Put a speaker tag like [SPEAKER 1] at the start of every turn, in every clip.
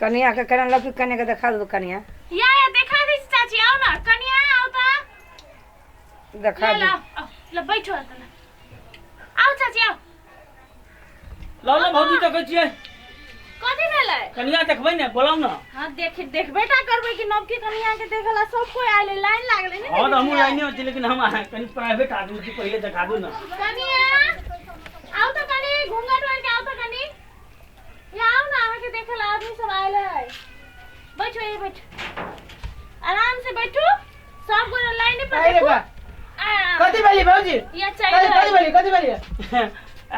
[SPEAKER 1] कनिया के करन लपी कनिया के दिखा दो कनिया
[SPEAKER 2] या दिखा दी चाची आओ ना कनिया आओ ता
[SPEAKER 1] दिखा दो
[SPEAKER 2] ले बैठो आओ चाची आओ
[SPEAKER 3] लो लो भौजी तो कहै छियै
[SPEAKER 2] कथि भेलै
[SPEAKER 3] कनिया देखबै ने बोलाउ ना
[SPEAKER 2] हां देखबेटा करबै कि नवकी कनिया के देखला सब कोई आइले लाइन लागले ने
[SPEAKER 3] हां हमहु लाइने में छी लेकिन हम कनि प्राइवेट आदमी छी पहिले दिखा दू ना
[SPEAKER 2] कनिया आओ तो कनी घूंघट ओढ़ के आओ तो कनी या आओ ना आके देखला आदमी सब आइले है बैठो ये बैठ आराम से बैठो सब को लाइन पे देखो
[SPEAKER 4] कथि भेली भौजी
[SPEAKER 2] ये चाहिए
[SPEAKER 4] कथि भेली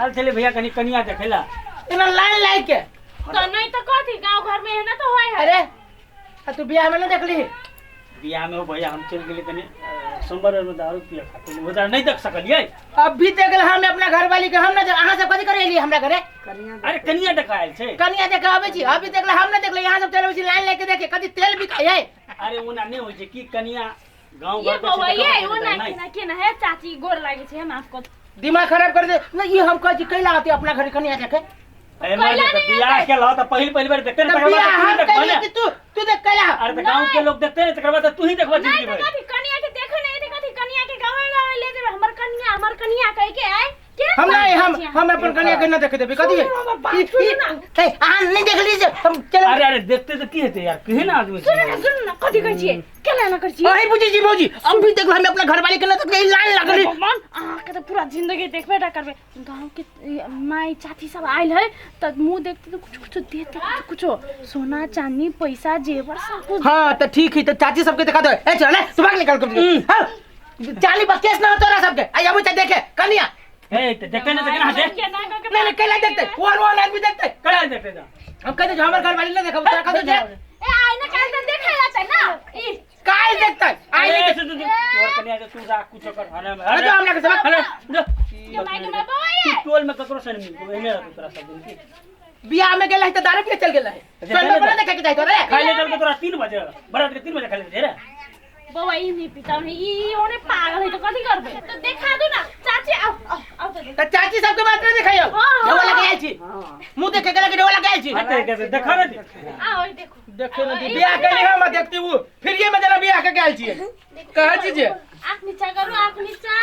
[SPEAKER 3] आल चले भैया कनि कनिया देखैला
[SPEAKER 4] इना लाइन लाइक के
[SPEAKER 2] तो नहीं तो कथि गांव घर में है ना तो होय है
[SPEAKER 4] अरे तू बियाह में ना देखली
[SPEAKER 3] बियाह में हो भैया हम चल गेली तनी संबर में दारू पिया खाते उधर नहीं देख सकलिए
[SPEAKER 4] अभी तक हम अपना घर वाली के हम ना अहां सब कथि करे एली हमरा घरे
[SPEAKER 3] अरे कनिया देखायल छे
[SPEAKER 4] कनिया देखावे छी अभी तक हम ना देखले यहां सब चलबै छी लाइन लेके देखे कथि तेल बिकाय है
[SPEAKER 3] अरे ओना नहीं होय छे की कनिया गांव
[SPEAKER 2] ये
[SPEAKER 3] घर
[SPEAKER 2] बाबा
[SPEAKER 3] से
[SPEAKER 2] ये वो ना के ना है चाची गोर लागे छे हम आपको
[SPEAKER 4] दिमाग खराब कर दे ना ये हम कह छी कैला आती अपना घर कनिया देखे
[SPEAKER 3] ए मैं बियाह के ला तो पहली बार देखते ना
[SPEAKER 4] तू देख कैला
[SPEAKER 3] अरे तो गांव के लोग देखते हैं तकर बाद तू ही देखबा
[SPEAKER 2] नहीं
[SPEAKER 3] जिंदगी
[SPEAKER 2] तो
[SPEAKER 3] भर
[SPEAKER 2] कथि कनिया के देखो नहीं तो कथि कनिया के गावे ले जेबे हमर कनिया कह के आए
[SPEAKER 4] हम नहीं हम अपन कनिया के ना देखे देबे कथि है अहां नहीं देखली जे हम चल
[SPEAKER 3] अरे देखते तो की हेते यार कहे ना आदमी
[SPEAKER 2] सुन ना कथि कहै छियै केला ना कर छियै
[SPEAKER 4] अहि बुझी जी भौजी अभी तक हम अपना घर वाली के ना देखे लाइन लगली
[SPEAKER 2] भगवान के तो पूरा जिंदगी देखबेटा करबे गांव के माई चाची सब आइल है त मुंह देखते तो कुछ देते कुछ सोना चांदी पैसा जेवर सब कुछ
[SPEAKER 4] हां तो ठीक है तो चाची सबके दिखा दो ए चल ले सुबह निकल कर हां चाली बकेस ना तोरा सबके आई अब देखे कनिया
[SPEAKER 3] ए तो देखते ना देखना हटे
[SPEAKER 4] नहीं कैला देखते कौन आदमी देखते
[SPEAKER 3] कड़ा देखते जा
[SPEAKER 4] हम कहते जो हमर घर वाली ना देखा तोरा कह दो जे
[SPEAKER 2] ए आईना काल त देखै जाते ना ई
[SPEAKER 4] काल देखते आई
[SPEAKER 3] और कनिया के तू जा कुछ कर हने में
[SPEAKER 4] अरे हम ना के सब
[SPEAKER 3] हने
[SPEAKER 2] के माई के बाबा ये
[SPEAKER 3] टोल में ककरो से नहीं मिल एमे तोरा सब दिन की
[SPEAKER 4] बियाह में गेला है तो दारू पी चल गेला है तो मैं बना देखे के जाई तो रे
[SPEAKER 3] खाइले चल के तोरा 3 बजे बरात के 3 बजे खाइले रे
[SPEAKER 2] बाबा ई नहीं पिता नहीं ई ओने पागल है तो कथि करबे तो देखा दो ना चाची आओ
[SPEAKER 4] तो चाची सबके बात नहीं दिखाइयो ढोला लगे आई छी मुंह देखे गेला के ढोला लगे आई छी
[SPEAKER 3] कैसे देखा रे
[SPEAKER 2] आओ देखो
[SPEAKER 4] देखो ना बियाह के नहीं हम देखती हूं फिर ये में जरा बियाह के गेल छी कह छी जे
[SPEAKER 2] आंख नीचा करो आंख नीचा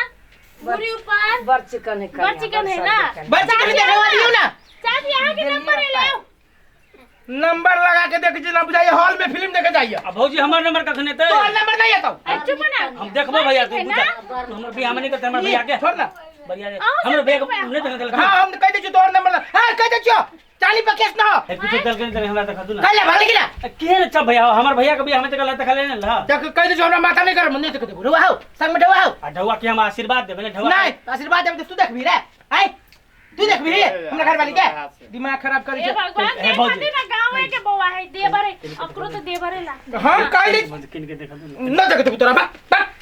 [SPEAKER 2] पूरी ऊपर
[SPEAKER 1] बर चिकन है
[SPEAKER 2] ना
[SPEAKER 4] बच्चे के देखे वाली हो ना
[SPEAKER 2] चाची यहां के नंबर ले लो
[SPEAKER 4] नंबर लगा के देख जी ना बुझाइए हॉल में फिल्म देखे जाइए
[SPEAKER 3] अब भौजी हमर नंबर कखने ते
[SPEAKER 4] तो नंबर नहीं है तो
[SPEAKER 2] चुप ना
[SPEAKER 3] हम देखबो भैया तू तू हमर बियाह में नहीं करते हमर भैया के
[SPEAKER 4] छोड़ ना
[SPEAKER 3] भैया हमर बैग नहीं देख
[SPEAKER 4] हां हम कह दे तोर नंबर हां कह दे चाली पर केस ना हो
[SPEAKER 3] कुछ दल के हमरा देखा दू ना
[SPEAKER 4] कह ले भाग लेकिन
[SPEAKER 3] के रे भैया हमर भैया के बियाह में देखला देखा ले ना
[SPEAKER 4] देख कह दे हमरा माथा नहीं कर मुंह देख दे रुआ हो संग में ढवा हो
[SPEAKER 3] आ ढवा के हम आशीर्वाद देबे ना ढवा
[SPEAKER 4] नहीं आशीर्वाद देबे तू देख भी रे आई तू देख भी हमरा घर वाली के दिमाग खराब कर
[SPEAKER 2] ए भगवान देखा दे ना गांव है के बौआ है देबरे अकरो तो देबरे ला
[SPEAKER 4] हम कह दे
[SPEAKER 3] किन के देखा दू
[SPEAKER 4] ना देख तोरा बा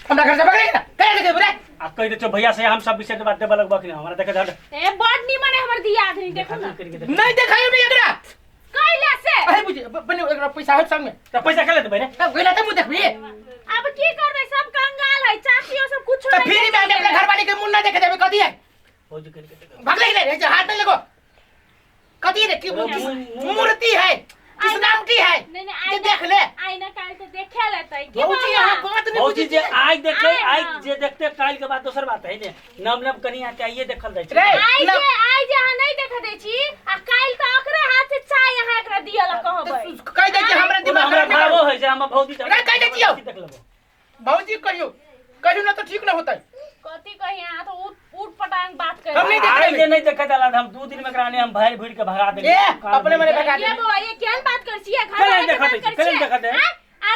[SPEAKER 4] हमरा घर से भाग लेकिन कह दे रे
[SPEAKER 3] आ कह दे भैया से हम सब विषय के बात देबे लगबा कि हमरा देखे धड़
[SPEAKER 2] ए बड नी माने हमर दिया आदमी देखो ना
[SPEAKER 4] नहीं देखायो नहीं एकरा
[SPEAKER 2] कैला से
[SPEAKER 4] अरे बुझे बने एकरा पैसा है संग में
[SPEAKER 3] तो पैसा खेले दे रे
[SPEAKER 4] अब गइला त मुंह देख भी
[SPEAKER 2] अब की करबे सब कंगाल है चाचियो सब कुछ
[SPEAKER 4] तो फिर मैं अपने घर वाली के मुंह ना देखे देबे कथि है
[SPEAKER 3] भौजी किन के
[SPEAKER 4] भाग ले रे हाथ में लगो कथि रे की मूर्ति है किस नाम की है
[SPEAKER 2] नहीं
[SPEAKER 4] देख ले
[SPEAKER 2] आईना काल तो देखे लेतै
[SPEAKER 4] भौजी यहां बात नहीं
[SPEAKER 3] भौजी
[SPEAKER 4] बुझी
[SPEAKER 3] जे आज देखे आज जे देखते काल के बाद दोसर बात है ने नाम नाम कनिया के आइए देखल जाय छै
[SPEAKER 2] आई जे हां नहीं देख दे छी आ काल तो ओकरे हाथ से चाय यहां एकरा दियला कहबै
[SPEAKER 4] कह दे कि हमरा दिमाग
[SPEAKER 3] हमरा भावो है जे हम भौजी
[SPEAKER 4] रे कह दे छियो
[SPEAKER 3] देख लेबो
[SPEAKER 4] भौजी कहियो कहियो ना तो ठीक ना होता
[SPEAKER 2] कथि कहि यहां तो उठ पटांग बात कर
[SPEAKER 4] हम नहीं देख
[SPEAKER 3] आज जे नहीं देखा जाला हम 2 दिन में कराने हम भाई भीड़ के भगा देंगे
[SPEAKER 4] अपने मने भगा दे
[SPEAKER 2] ये बाबा ये केन बात कर छी घर
[SPEAKER 3] कल देखा दे कल देखा दे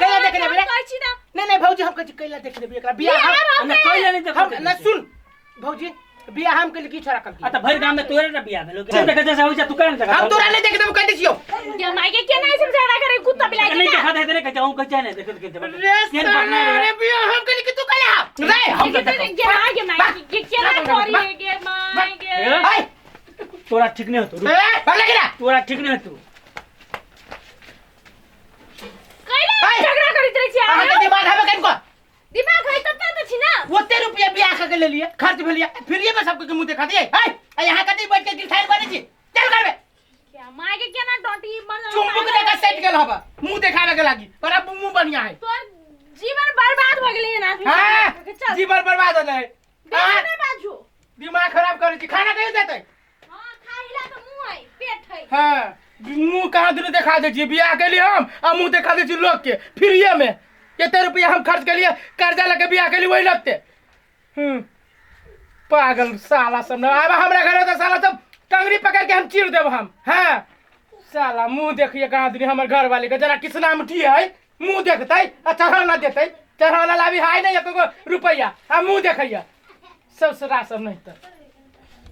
[SPEAKER 4] कैला देख लेबे
[SPEAKER 2] कहै छी ना
[SPEAKER 4] नहीं भौजी हम कह कैला देख लेबे एकरा बियाह
[SPEAKER 3] हम कइले नहीं देखा
[SPEAKER 4] हम ना सुन भौजी बियाह हम के लिए की छोरा कर
[SPEAKER 3] आ त भर गांव में तोरे ना बियाह भेलो के देखा जैसा होई जा तू कह देखा
[SPEAKER 4] हम तोरा नहीं देख देबो कह दे छियो
[SPEAKER 2] ये माई के केना ऐसे झगड़ा करे कुत्ता बिलाई
[SPEAKER 3] नहीं देखा दे रे कहूं कह नहीं देख के
[SPEAKER 4] रे बियाह हम के लिए की तू कैला रे हम
[SPEAKER 2] के आगे माई के केना करी के माई के
[SPEAKER 4] आई
[SPEAKER 3] तोरा ठीक नहीं हो तू
[SPEAKER 4] भाग ले गिरा
[SPEAKER 3] तोरा ठीक नहीं हो तू
[SPEAKER 2] कैला झगड़ा करित रही छी
[SPEAKER 4] हम के दिमाग हमें कनको
[SPEAKER 2] दिमाग है तब तो छी ना
[SPEAKER 4] ओते रुपया बियाह के ले लिए खर्च भेलिए फिर ये में सबके के मुंह दिखा दिए यहां कते बैठ के गिरठाई बने छी चल करबे
[SPEAKER 2] क्या माई के केना डोटी मन
[SPEAKER 4] चुम्बक देका सेट गेल हबा मुंह देखावे के लागी पर अब मुंह बढ़िया है
[SPEAKER 2] तोर जीवन बर्बाद भ गेलै ना
[SPEAKER 4] हां
[SPEAKER 2] चल
[SPEAKER 4] जीवन बर्बाद हो जाए
[SPEAKER 2] नहीं बाजू
[SPEAKER 4] दिमाग खराब करे छी खाना कहियो देतै
[SPEAKER 2] हां खाइला तो मुंह है पेट है
[SPEAKER 4] हां मुंह कहां दूर दिखा दे छी बियाह के लिए हम आ मुंह दिखा दे छी लोग के फ्रीए में कितने रुपया हम खर्च के लिए कर्जा लेके बियाह के लिए वही लगते पागल साला सब ना अब हमरा घर तो साला सब टंगरी पकड़ के हम चीर देब हम हां साला मुंह देखिए कहां दूर हमर घर वाले के जरा किसना मुठी है मुंह देखतै आ चढ़ाना देतै चढ़ाना लाभी हाय नहीं एको रुपया आ मुंह देखैया सब सरा सब नहीं तो